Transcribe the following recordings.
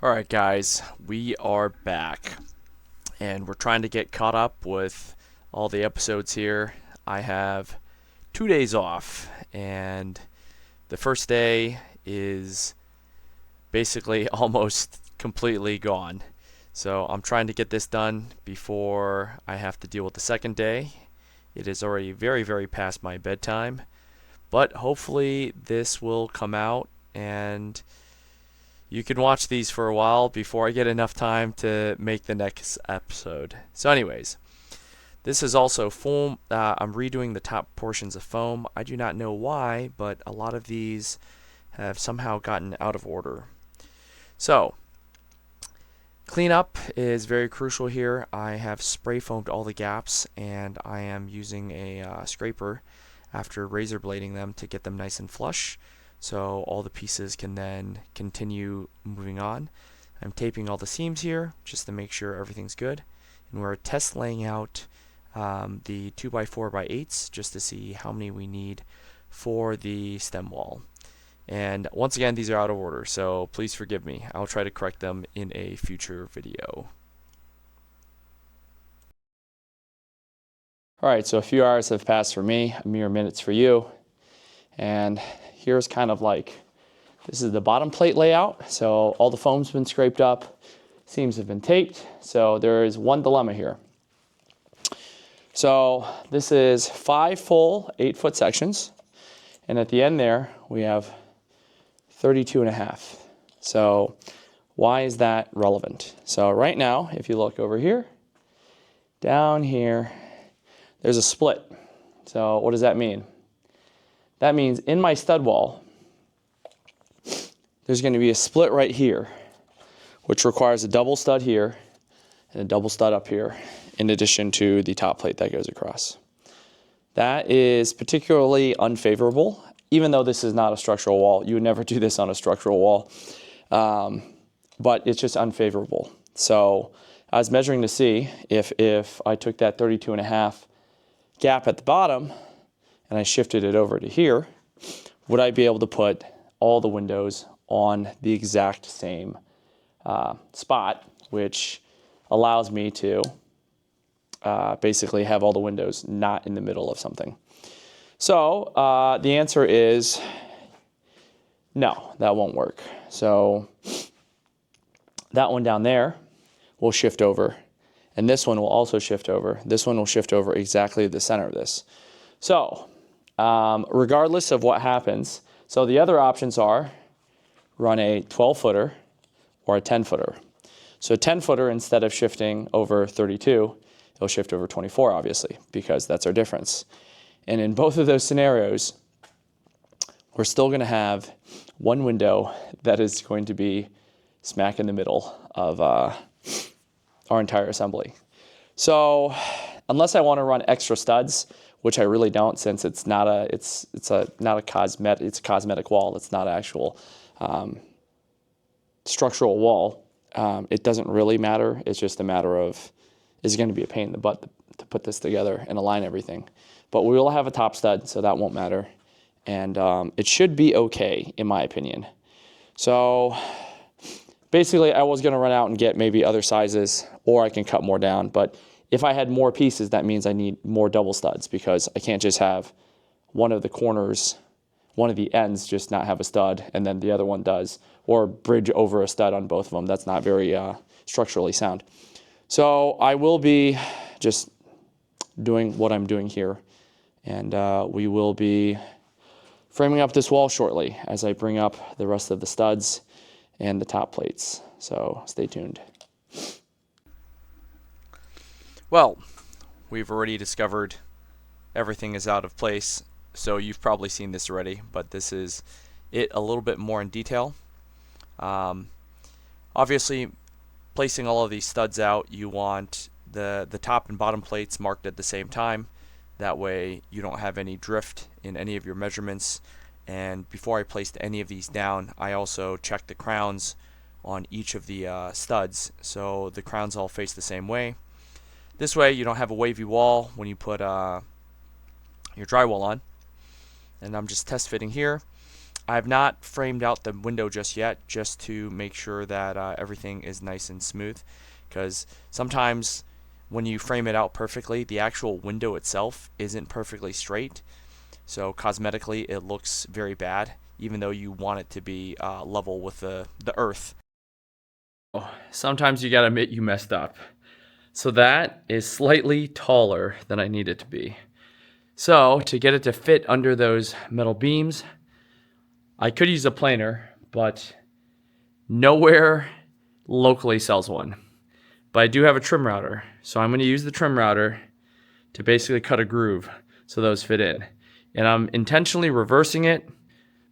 Alright guys, we are back and we're trying to get caught up with all the episodes here. I have 2 days off and the first day is basically almost completely gone. So I'm trying to get this done before I have to deal with the second day. It is already very past my bedtime, but hopefully this will come out and you can watch these for a while before I get enough time to make the next episode. So anyways, this is also foam. I'm redoing the top portions of foam. I do not know why, but a lot of these have somehow gotten out of order. So cleanup is very crucial here. I have spray foamed all the gaps and I am using a scraper after razor blading them to get them nice and flush, so all the pieces can then continue moving on. I'm taping all the seams here just to make sure everything's good, and we're test laying out the 2x4x8s just to see how many we need for the stem wall. And once again, these are out of order, so please forgive me. I'll try to correct them in a future video. Alright, so a few hours have passed for me, a mere minutes for you. And here's kind of like, this is the bottom plate layout. So all the foam's been scraped up, seams have been taped. So there is one dilemma here. So this is 5 full 8-foot sections. And at the end there, we have 32.5. So why is that relevant? So right now, if you look over here, down here, there's a split. So what does that mean? That means in my stud wall, there's going to be a split right here, which requires a double stud here and a double stud up here, in addition to the top plate that goes across. That is particularly unfavorable, even though this is not a structural wall. You would never do this on a structural wall, but it's just unfavorable. So I was measuring to see if I took that 32.5 gap at the bottom and I shifted it over to here, would I be able to put all the windows on the exact same spot, which allows me to basically have all the windows not in the middle of something. So the answer is no, that won't work. So that one down there will shift over, and this one will also shift over. This one will shift over exactly the center of this. So regardless of what happens, so the other options are run a 12-footer or a 10-footer. So a 10-footer, instead of shifting over 32, it'll shift over 24, obviously, because that's our difference. And in both of those scenarios, we're still going to have one window that is going to be smack in the middle of our entire assembly. So unless I want to run extra studs, which I really don't, since it's not a cosmetic wall. It's not an actual structural wall. It doesn't really matter. It's just a matter of, is it going to be a pain in the butt to put this together and align everything? But we will have a top stud, so that won't matter. And it should be okay, in my opinion. So basically, I was going to run out and get maybe other sizes, or I can cut more down. But if I had more pieces, that means I need more double studs, because I can't just have one of the corners, one of the ends just not have a stud, and then the other one does, or bridge over a stud on both of them. That's not very structurally sound. So I will be just doing what I'm doing here, and we will be framing up this wall shortly as I bring up the rest of the studs and the top plates. So stay tuned. Well, we've already discovered everything is out of place, so you've probably seen this already, but this is it a little bit more in detail. Obviously, placing all of these studs out, you want the top and bottom plates marked at the same time. That way you don't have any drift in any of your measurements. And before I placed any of these down, I also checked the crowns on each of the studs, so the crowns all face the same way. This way you don't have a wavy wall when you put your drywall on. And I'm just test fitting here. I've not framed out the window just yet, just to make sure that everything is nice and smooth, because sometimes when you frame it out perfectly, the actual window itself isn't perfectly straight. So cosmetically, it looks very bad, even though you want it to be level with the earth. Sometimes you gotta admit you messed up. So that is slightly taller than I need it to be. So to get it to fit under those metal beams, I could use a planer, but nowhere locally sells one. But I do have a trim router, so I'm going to use the trim router to basically cut a groove so those fit in. And I'm intentionally reversing it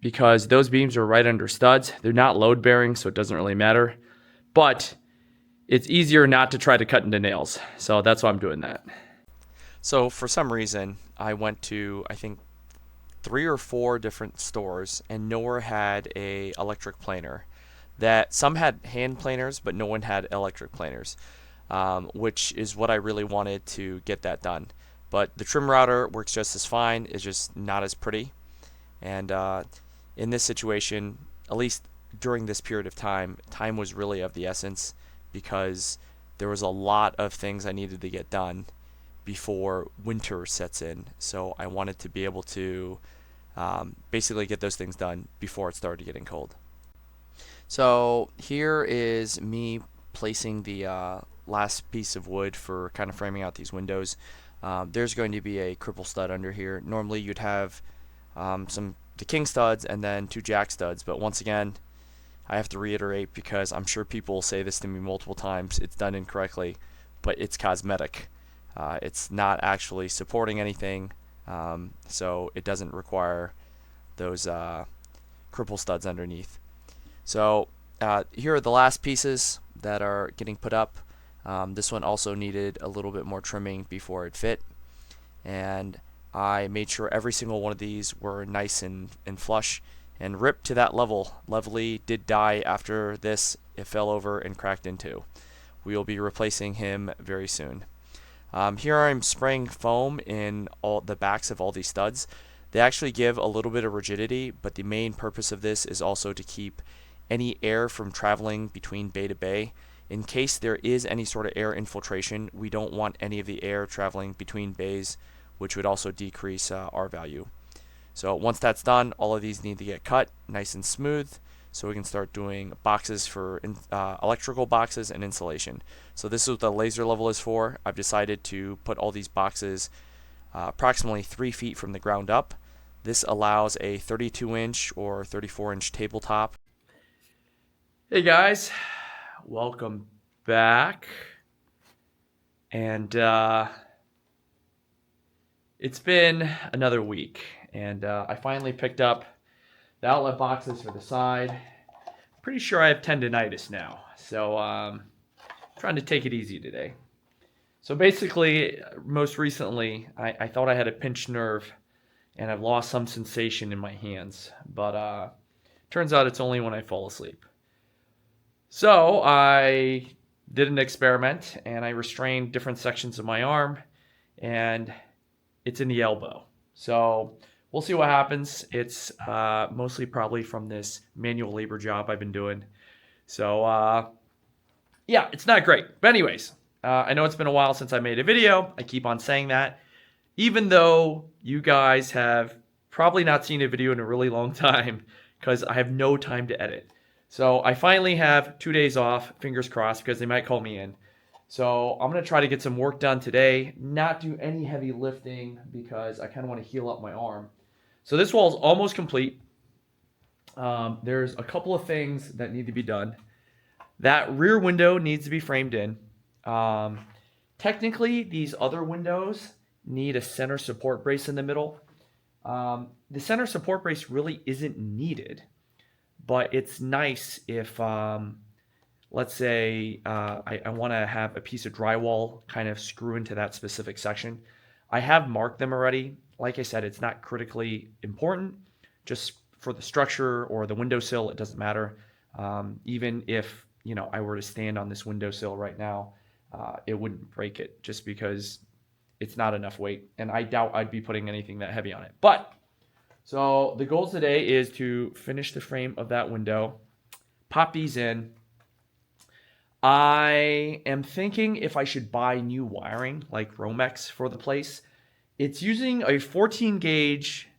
because those beams are right under studs. They're not load bearing, so it doesn't really matter. But it's easier not to try to cut into nails. So that's why I'm doing that. So for some reason, I went to, I think, 3 or 4 different stores, and nowhere had a electric planer. That some had hand planers, but no one had electric planers, which is what I really wanted to get that done. But the trim router works just as fine. It's just not as pretty. And in this situation, at least during this period of time, time was really of the essence because there was a lot of things I needed to get done before winter sets in. So I wanted to be able to basically get those things done before it started getting cold. So here is me placing the last piece of wood for kind of framing out these windows. There's going to be a cripple stud under here. Normally you'd have the king studs and then 2 jack studs, but once again, I have to reiterate because I'm sure people will say this to me multiple times. It's done incorrectly, but it's cosmetic. It's not actually supporting anything, so it doesn't require those cripple studs underneath. So here are the last pieces that are getting put up. This one also needed a little bit more trimming before it fit, and I made sure every single one of these were nice and flush and ripped to that level. Lovely did die after this. It fell over and cracked in two. We will be replacing him very soon. Here I'm spraying foam in all the backs of all these studs. They actually give a little bit of rigidity, but the main purpose of this is also to keep any air from traveling between bay to bay. In case there is any sort of air infiltration, we don't want any of the air traveling between bays, which would also decrease R value. So once that's done, all of these need to get cut nice and smooth so we can start doing boxes for electrical boxes and insulation. So this is what the laser level is for. I've decided to put all these boxes approximately 3 feet from the ground up. This allows a 32-inch or 34-inch tabletop. Hey guys, welcome back. And it's been another week, and I finally picked up the outlet boxes for the side. Pretty sure I have tendonitis now, so trying to take it easy today. So basically, most recently, I thought I had a pinched nerve, and I've lost some sensation in my hands, but turns out it's only when I fall asleep. So I did an experiment, and I restrained different sections of my arm, and it's in the elbow. So we'll see what happens. It's mostly probably from this manual labor job I've been doing. So yeah, it's not great. But anyways, I know it's been a while since I made a video. I keep on saying that. Even though you guys have probably not seen a video in a really long time because I have no time to edit. So I finally have 2 days off, fingers crossed, because they might call me in. So I'm going to try to get some work done today, not do any heavy lifting because I kind of want to heal up my arm. So this wall is almost complete. There's a couple of things that need to be done. That rear window needs to be framed in. Technically, these other windows need a center support brace in the middle. The center support brace really isn't needed, but it's nice if, let's say, I want to have a piece of drywall kind of screw into that specific section. I have marked them already. Like I said, it's not critically important. Just for the structure or the windowsill, it doesn't matter. Even if I were to stand on this windowsill right now, it wouldn't break it just because it's not enough weight, and I doubt I'd be putting anything that heavy on it. But So the goal today is to finish the frame of that window, pop these in. I am thinking if I should buy new wiring like Romex for the place. It's using a 14 gauge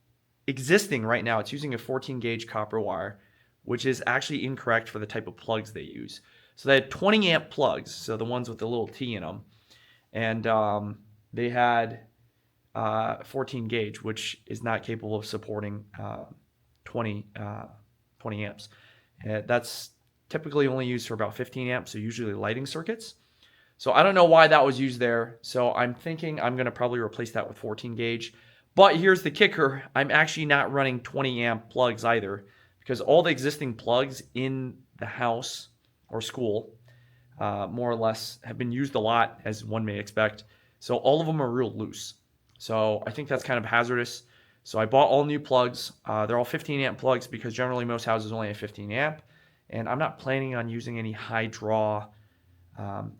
existing right now. It's using a 14 gauge copper wire, which is actually incorrect for the type of plugs they use. So they had 20 amp plugs, so the ones with the little T in them, and they had 14 gauge, which is not capable of supporting 20 amps. That's typically only used for about 15 amps, so usually lighting circuits. So I don't know why that was used there. So I'm thinking I'm going to probably replace that with 14 gauge. But here's the kicker. I'm actually not running 20 amp plugs either, because all the existing plugs in the house or school more or less have been used a lot, as one may expect. So all of them are real loose. So I think that's kind of hazardous. So I bought all new plugs. They're all 15 amp plugs because generally most houses only have 15 amp. And I'm not planning on using any high draw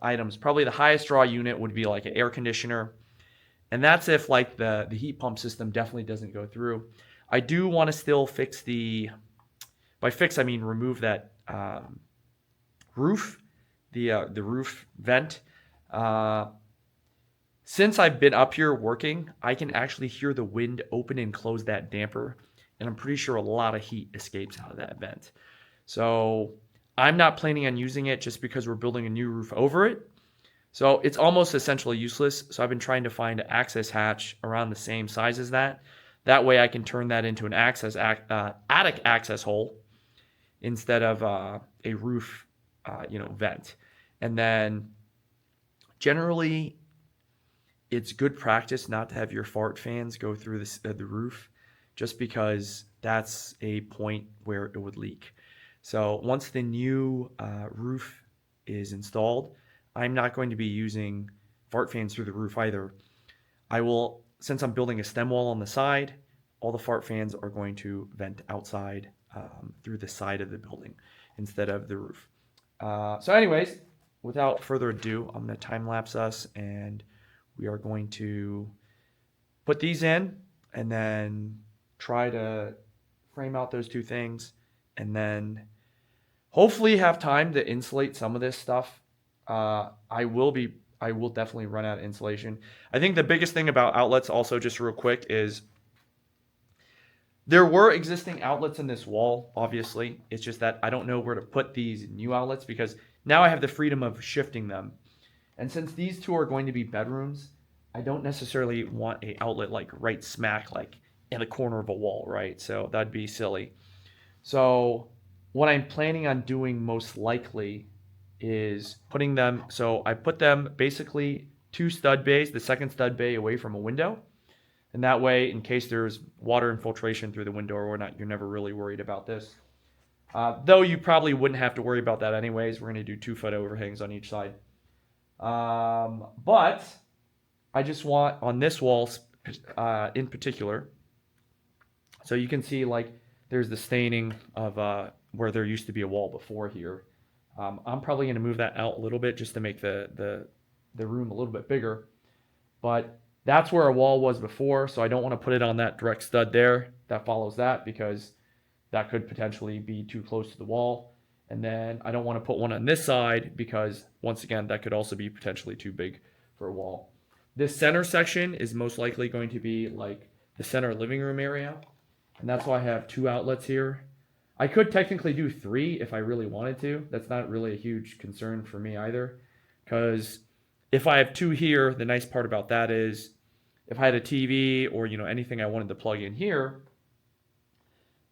items. Probably the highest draw unit would be like an air conditioner. And that's if like the heat pump system definitely doesn't go through. I do want to still fix by fix I mean remove that roof, the roof vent. Since I've been up here working, I can actually hear the wind open and close that damper. And I'm pretty sure a lot of heat escapes out of that vent. So I'm not planning on using it just because we're building a new roof over it. So it's almost essentially useless. So I've been trying to find an access hatch around the same size as that. That way I can turn that into an attic access hole instead of a roof vent. And then generally it's good practice not to have your fart fans go through the roof, just because that's a point where it would leak. So once the new roof is installed, I'm not going to be using fart fans through the roof either. I will, since I'm building a stem wall on the side, all the fart fans are going to vent outside through the side of the building instead of the roof. So anyways, without further ado, I'm going to time lapse us, and we are going to put these in and then try to frame out those two things, and then hopefully have time to insulate some of this stuff. I will definitely run out of insulation. I think the biggest thing about outlets also, just real quick, is there were existing outlets in this wall, obviously. It's just that I don't know where to put these new outlets because now I have the freedom of shifting them. And since these two are going to be bedrooms, I don't necessarily want an outlet like right smack like in the corner of a wall, right? So that'd be silly. So what I'm planning on doing most likely is putting them, so I put them basically 2 stud bays, the second stud bay away from a window. And that way, in case there's water infiltration through the window or whatnot, you're never really worried about this. Though you probably wouldn't have to worry about that anyways. We're going to do 2-foot overhangs on each side. But I just want on this wall in particular, so you can see like there's the staining of where there used to be a wall before here. I'm probably going to move that out a little bit just to make the room a little bit bigger. But that's where a wall was before, so I don't want to put it on that direct stud there that follows that, because that could potentially be too close to the wall. And then I don't want to put one on this side because, once again, that could also be potentially too big for a wall. This center section is most likely going to be like the center living room area, and that's why I have 2 outlets here. I could technically do 3 if I really wanted to. That's not really a huge concern for me either, because if I have 2 here, the nice part about that is if I had a TV or anything I wanted to plug in here,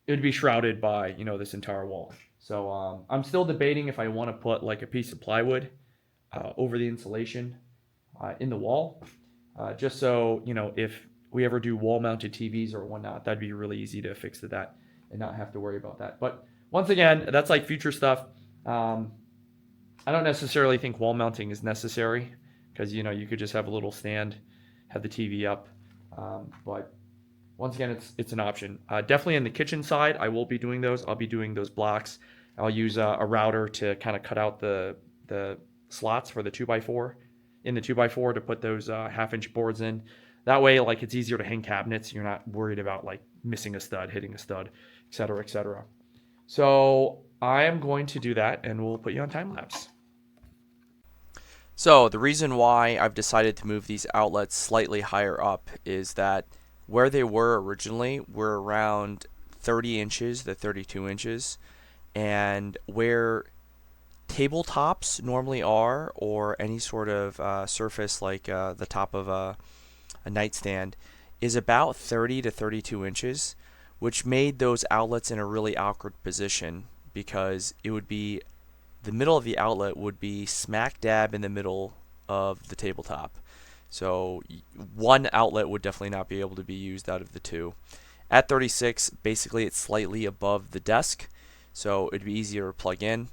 it would be shrouded by this entire wall. So I'm still debating if I want to put like a piece of plywood over the insulation in the wall, just so if we ever do wall-mounted TVs or whatnot, that'd be really easy to fix that and not have to worry about that. But once again, that's like future stuff. I don't necessarily think wall mounting is necessary, because you could just have a little stand, have the TV up, but once again, it's an option. Definitely in the kitchen side, I will be doing those. I'll be doing those blocks. I'll use a router to kind of cut out the slots for the 2x4 in the 2x4 to put those 1/2-inch boards in. That way, like, it's easier to hang cabinets. You're not worried about like missing a stud, hitting a stud, et cetera, et cetera. So I am going to do that, and we'll put you on time lapse. So the reason why I've decided to move these outlets slightly higher up is that where they were originally were around 30 inches to 32 inches, and where tabletops normally are, or any sort of surface like the top of a nightstand, is about 30 to 32 inches, which made those outlets in a really awkward position because it would be the middle of the outlet would be smack dab in the middle of the tabletop. So one outlet would definitely not be able to be used out of the two. At 36, basically it's slightly above the desk, so it'd be easier to plug in.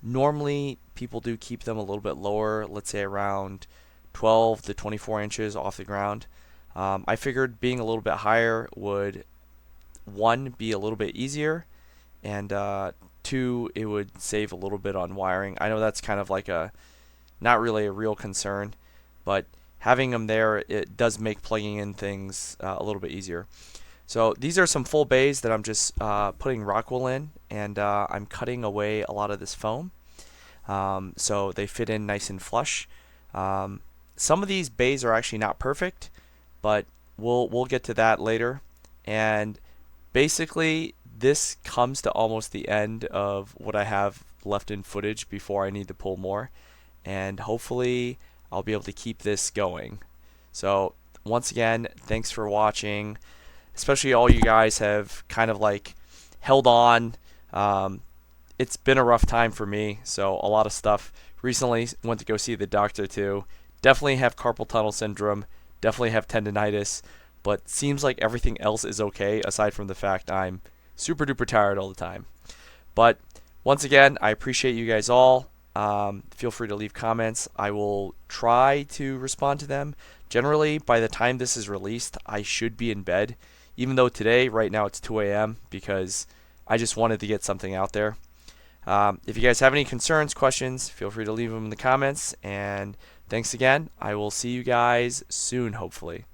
Normally, people do keep them a little bit lower, let's say around 12 to 24 inches off the ground. I figured being a little bit higher would, one, be a little bit easier, and two, it would save a little bit on wiring. I know that's kind of like not really a real concern, but having them there, it does make plugging in things a little bit easier. So these are some full bays that I'm just putting rock wool in, and I'm cutting away a lot of this foam, so they fit in nice and flush. Some of these bays are actually not perfect, but we'll get to that later. And basically, this comes to almost the end of what I have left in footage before I need to pull more, and hopefully I'll be able to keep this going. So once again, thanks for watching. Especially all you guys have kind of like held on. It's been a rough time for me, so a lot of stuff. Recently went to go see the doctor too. Definitely have carpal tunnel syndrome, definitely have tendonitis, but seems like everything else is okay aside from the fact I'm super duper tired all the time. But once again, I appreciate you guys all. Feel free to leave comments. I will try to respond to them. Generally, by the time this is released, I should be in bed. Even though today, right now, it's 2 a.m. because I just wanted to get something out there. If you guys have any concerns, questions, feel free to leave them in the comments. And thanks again. I will see you guys soon, hopefully.